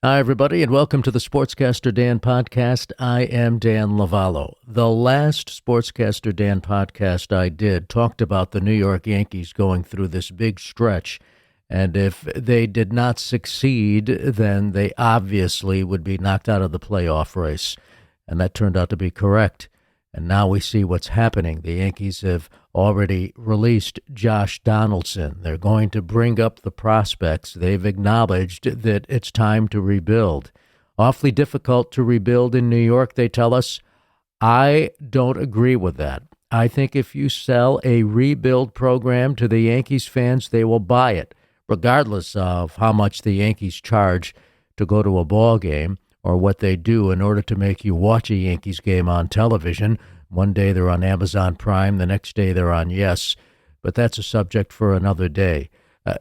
Hi, everybody, and welcome to the Sportscaster Dan Podcast. I am Dan Lavallo. The last Sportscaster Dan Podcast I did talked about the New York Yankees going through this big stretch, and if they did not succeed, then they obviously would be knocked out of the playoff race, and that turned out to be correct. And now we see what's happening. The Yankees have already released Josh Donaldson. They're going to bring up the prospects. They've acknowledged that it's time to rebuild. Awfully difficult to rebuild in New York, they tell us. I don't agree with that. I think if you sell a rebuild program to the Yankees fans, they will buy it, regardless of how much the Yankees charge to go to a ball game, or what they do in order to make you watch a Yankees game on television. One day they're on Amazon Prime, the next day they're on Yes, but that's a subject for another day.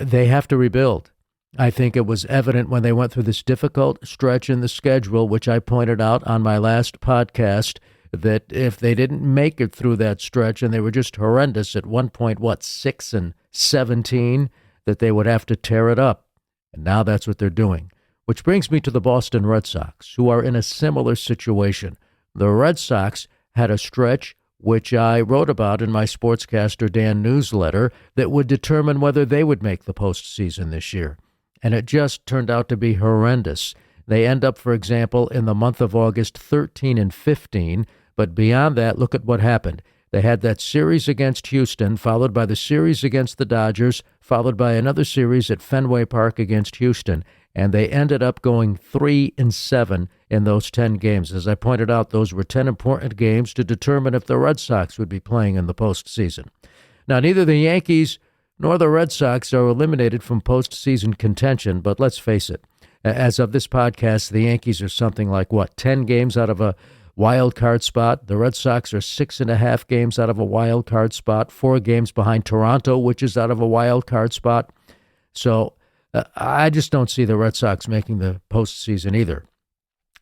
They have to rebuild. I think it was evident when they went through this difficult stretch in the schedule, which I pointed out on my last podcast, that if they didn't make it through that stretch, and they were just horrendous at one point, 6-17, that they would have to tear it up. And now that's what they're doing. Which brings me to the Boston Red Sox, who are in a similar situation. The Red Sox had a stretch, which I wrote about in my Sportscaster Dan newsletter, that would determine whether they would make the postseason this year. And it just turned out to be horrendous. They end up, for example, in the month of August 13-15, but beyond that, look at what happened. They had that series against Houston, followed by the series against the Dodgers, followed by another series at Fenway Park against Houston. And they ended up going 3-7 in those 10 games. As I pointed out, those were 10 important games to determine if the Red Sox would be playing in the postseason. Now, neither the Yankees nor the Red Sox are eliminated from postseason contention, but let's face it, as of this podcast, the Yankees are something like, 10 games out of a wild card spot. The Red Sox are 6.5 games out of a wild card spot, 4 games behind Toronto, which is out of a wild card spot. So I just don't see the Red Sox making the postseason either.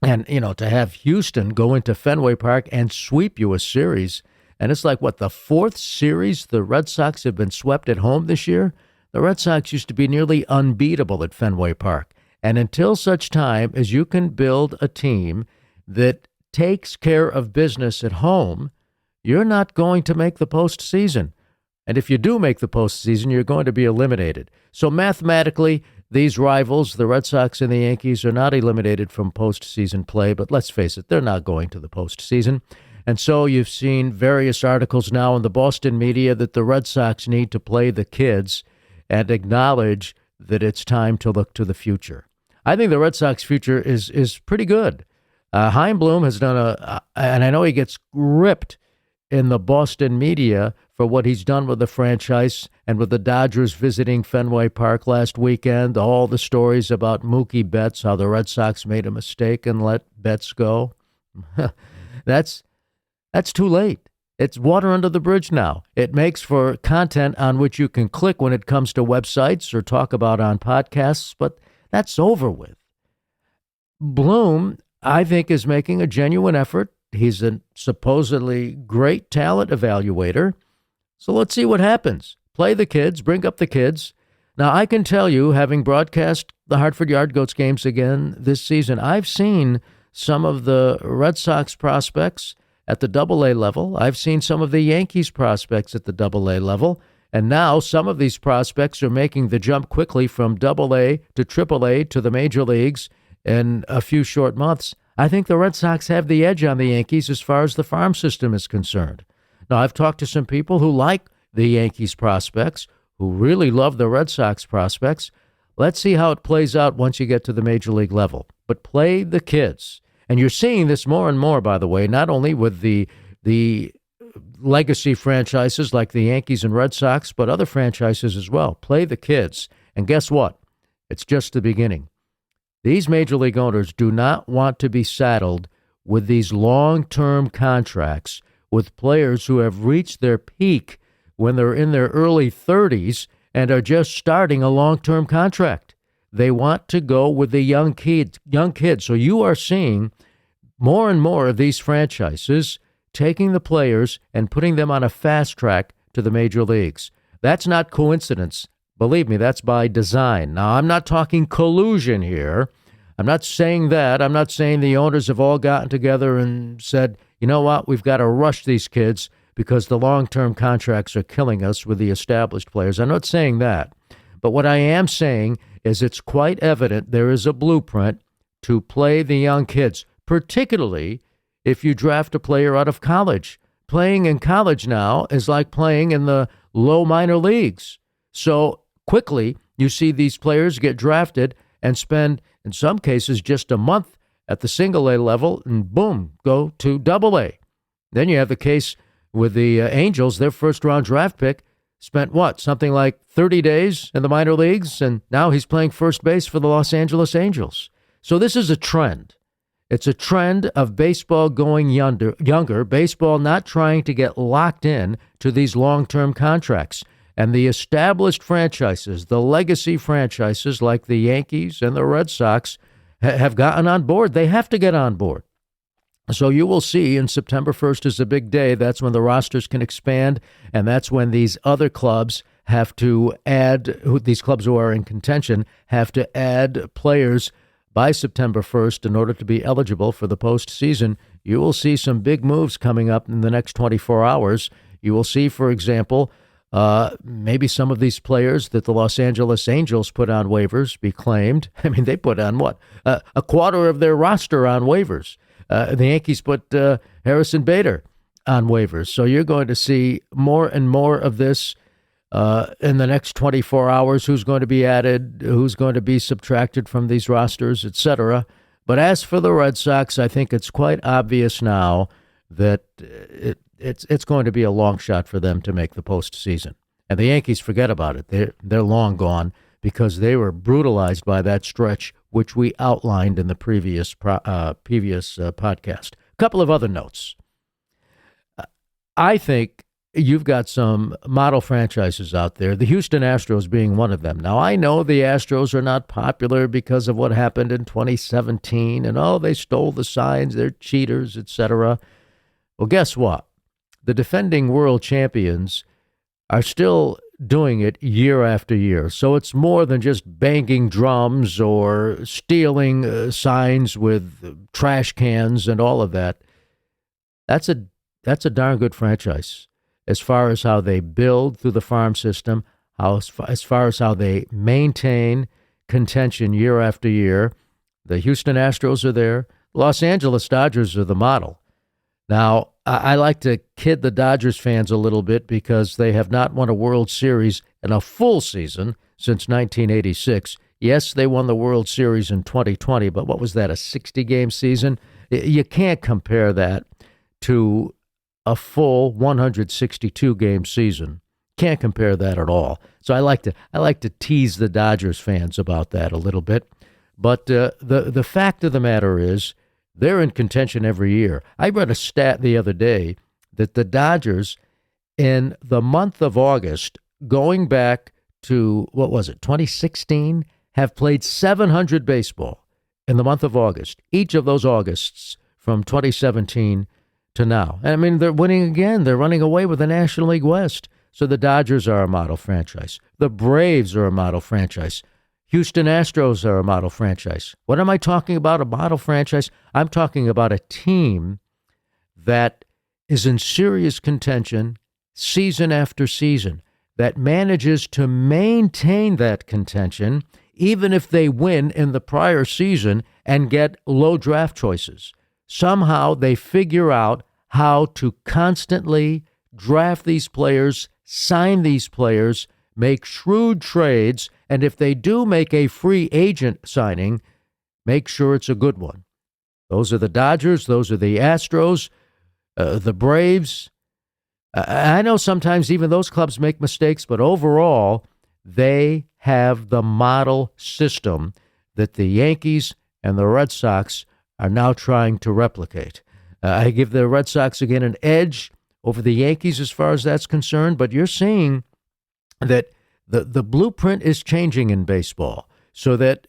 And, to have Houston go into Fenway Park and sweep you a series, and it's like, the fourth series the Red Sox have been swept at home this year? The Red Sox used to be nearly unbeatable at Fenway Park. And until such time as you can build a team that takes care of business at home, you're not going to make the postseason. And if you do make the postseason, you're going to be eliminated. So mathematically, these rivals, the Red Sox and the Yankees, are not eliminated from postseason play. But let's face it, they're not going to the postseason. And so you've seen various articles now in the Boston media that the Red Sox need to play the kids and acknowledge that it's time to look to the future. I think the Red Sox future is pretty good. Chaim Bloom has done and I know he gets ripped in the Boston media for what he's done with the franchise, and with the Dodgers visiting Fenway Park last weekend, all the stories about Mookie Betts, how the Red Sox made a mistake and let Betts go. That's too late. It's water under the bridge now. It makes for content on which you can click when it comes to websites or talk about on podcasts, but that's over with. Bloom, I think, is making a genuine effort. He's a supposedly great talent evaluator. So let's see what happens. Play the kids, bring up the kids. Now, I can tell you, having broadcast the Hartford Yard Goats games again this season, I've seen some of the Red Sox prospects at the AA level. I've seen some of the Yankees prospects at the AA level. And now some of these prospects are making the jump quickly from AA to AAA to the major leagues in a few short months. I think the Red Sox have the edge on the Yankees as far as the farm system is concerned. Now, I've talked to some people who like the Yankees prospects, who really love the Red Sox prospects. Let's see how it plays out once you get to the major league level. But play the kids. And you're seeing this more and more, by the way, not only with the legacy franchises like the Yankees and Red Sox, but other franchises as well. Play the kids. And guess what? It's just the beginning. These major league owners do not want to be saddled with these long-term contracts with players who have reached their peak when they're in their early 30s and are just starting a long-term contract. They want to go with the young kids. So you are seeing more and more of these franchises taking the players and putting them on a fast track to the major leagues. That's not coincidence. Believe me, that's by design. Now, I'm not talking collusion here. I'm not saying that. I'm not saying the owners have all gotten together and said, you know what, we've got to rush these kids because the long-term contracts are killing us with the established players. I'm not saying that. But what I am saying is it's quite evident there is a blueprint to play the young kids, particularly if you draft a player out of college. Playing in college now is like playing in the low minor leagues. So quickly, you see these players get drafted and spend, in some cases, just a month at the single A level and boom, go to double A. Then you have the case with the Angels. Their first round draft pick spent something like 30 days in the minor leagues, and now he's playing first base for the Los Angeles Angels. So this is a trend. It's a trend of baseball going younger, baseball not trying to get locked in to these long-term contracts. And the established franchises, the legacy franchises like the Yankees and the Red Sox have gotten on board. They have to get on board. So you will see, and September 1st is a big day. That's when the rosters can expand, and that's when these other clubs have to add, these clubs who are in contention, have to add players by September 1st in order to be eligible for the postseason. You will see some big moves coming up in the next 24 hours. You will see, for example, maybe some of these players that the Los Angeles Angels put on waivers be claimed. I mean, they put on a quarter of their roster on waivers. The Yankees put Harrison Bader on waivers. So you're going to see more and more of this in the next 24 hours. Who's going to be added, who's going to be subtracted from these rosters, etc. But as for the Red Sox, I think it's quite obvious now that it's going to be a long shot for them to make the postseason. And the Yankees, forget about it. They're long gone because they were brutalized by that stretch, which we outlined in the previous podcast. A couple of other notes. I think you've got some model franchises out there, the Houston Astros being one of them. Now, I know the Astros are not popular because of what happened in 2017 and, they stole the signs, they're cheaters, etc. Well, guess what? The defending world champions are still doing it year after year. So it's more than just banging drums or stealing signs with trash cans and all of that. That's a darn good franchise as far as how they build through the farm system, as far as how they maintain contention year after year. The Houston Astros are there. Los Angeles Dodgers are the model. Now, I like to kid the Dodgers fans a little bit because they have not won a World Series in a full season since 1986. Yes, they won the World Series in 2020, but what was that, a 60-game season? You can't compare that to a full 162-game season. Can't compare that at all. So I like to tease the Dodgers fans about that a little bit. But the fact of the matter is, they're in contention every year. I read a stat the other day that the Dodgers, in the month of August, going back to, 2016, have played 700 baseball in the month of August, each of those Augusts from 2017 to now. And I mean, they're winning again. They're running away with the National League West. So the Dodgers are a model franchise. The Braves are a model franchise. Houston Astros are a model franchise. What am I talking about, a model franchise? I'm talking about a team that is in serious contention season after season, that manages to maintain that contention even if they win in the prior season and get low draft choices. Somehow they figure out how to constantly draft these players, sign these players, make shrewd trades, and if they do make a free agent signing, make sure it's a good one. Those are the Dodgers. Those are the Astros, the Braves. I know sometimes even those clubs make mistakes, but overall, they have the model system that the Yankees and the Red Sox are now trying to replicate. I give the Red Sox again an edge over the Yankees as far as that's concerned, but you're seeing that the blueprint is changing in baseball so that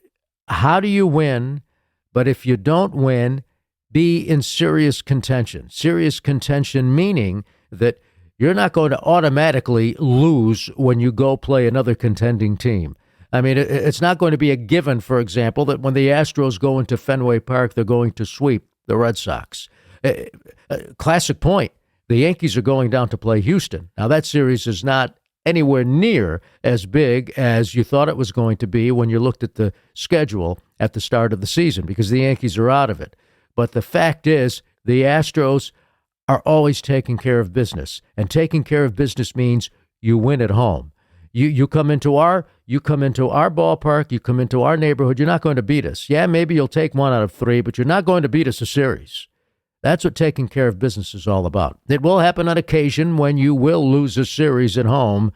how do you win, but if you don't win, be in serious contention. Serious contention meaning that you're not going to automatically lose when you go play another contending team. I mean, it's not going to be a given, for example, that when the Astros go into Fenway Park, they're going to sweep the Red Sox. Classic point. The Yankees are going down to play Houston. Now, that series is not anywhere near as big as you thought it was going to be when you looked at the schedule at the start of the season, because the Yankees are out of it. But the fact is, the Astros are always taking care of business, and taking care of business means you win at home. You come into our ballpark, you come into our neighborhood, you're not going to beat us. Yeah, maybe you'll take 1 out of 3, but you're not going to beat us a series. That's what taking care of business is all about. It will happen on occasion when you will lose a series at home,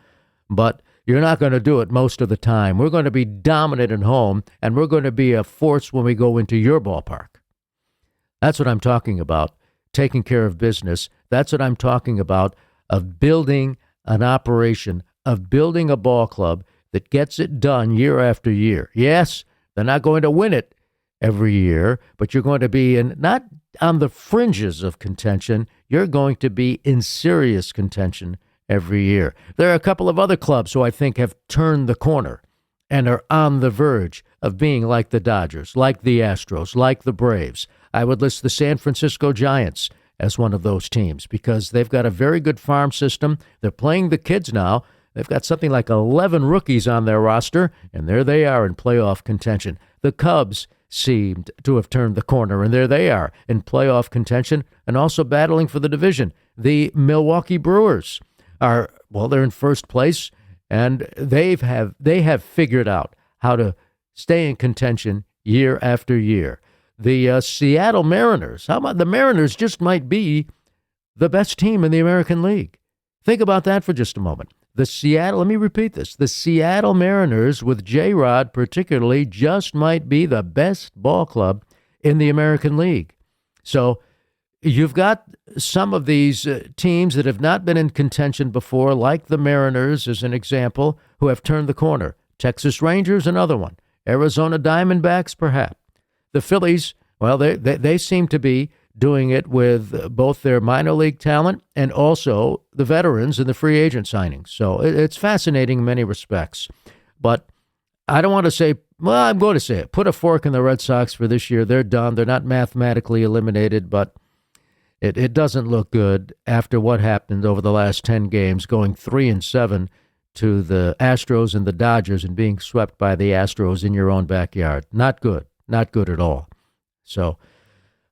but you're not going to do it most of the time. We're going to be dominant at home, and we're going to be a force when we go into your ballpark. That's what I'm talking about, taking care of business. That's what I'm talking about, of building an operation, of building a ball club that gets it done year after year. Yes, they're not going to win it every year, but you're going to be not on the fringes of contention. You're going to be in serious contention every year. There are a couple of other clubs who I think have turned the corner and are on the verge of being like the Dodgers, like the Astros, like the Braves. I would list the San Francisco Giants as one of those teams because they've got a very good farm system. They're playing the kids now. They've got something like 11 rookies on their roster, and there they are in playoff contention. The Cubs seemed to have turned the corner, and there they are in playoff contention and also battling for the division. The Milwaukee Brewers they're in first place, and they have figured out how to stay in contention year after year. The Seattle Mariners, how about the Mariners just might be the best team in the American League. Think about that for just a moment. Let me repeat this. The Seattle Mariners, with J-Rod particularly, just might be the best ball club in the American League. So you've got some of these teams that have not been in contention before, like the Mariners as an example, who have turned the corner. Texas Rangers, another one. Arizona Diamondbacks, perhaps. The Phillies, well, they seem to be doing it with both their minor league talent and also the veterans and the free agent signings. So it's fascinating in many respects. But I don't want to say, well, I'm going to say it. Put a fork in the Red Sox for this year. They're done. They're not mathematically eliminated, but it doesn't look good after what happened over the last 10 games, going 3-7 to the Astros and the Dodgers and being swept by the Astros in your own backyard. Not good. Not good at all. So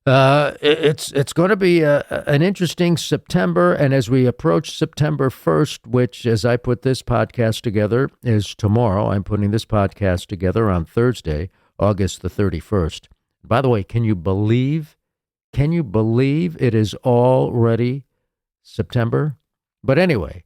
it's going to be an interesting September, and as we approach September 1st, which, as I put this podcast together, is tomorrow. I'm putting this podcast together on Thursday, August the 31st. By the way, can you believe it is already September? But anyway,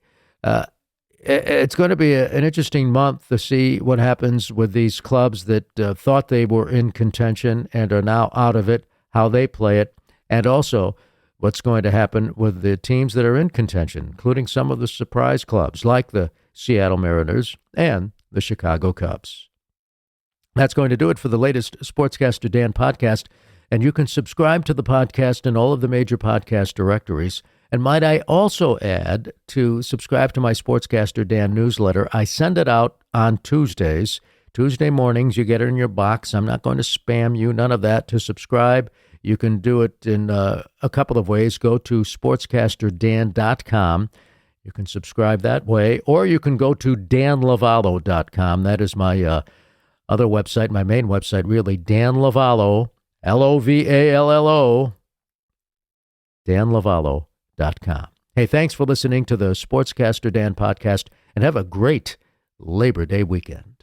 it's going to be an interesting month to see what happens with these clubs that thought they were in contention and are now out of it, how they play it, and also what's going to happen with the teams that are in contention, including some of the surprise clubs like the Seattle Mariners and the Chicago Cubs. That's going to do it for the latest Sportscaster Dan podcast, and you can subscribe to the podcast in all of the major podcast directories. And might I also add to subscribe to my Sportscaster Dan newsletter. I send it out on Tuesdays. Tuesday mornings, you get it in your box. I'm not going to spam you, none of that. To subscribe, you can do it in a couple of ways. Go to sportscasterdan.com. You can subscribe that way, or you can go to danlovallo.com. That is my other website, my main website, really, Dan Lovallo, Lovallo, danlovallo.com. Hey, thanks for listening to the Sportscaster Dan podcast, and have a great Labor Day weekend.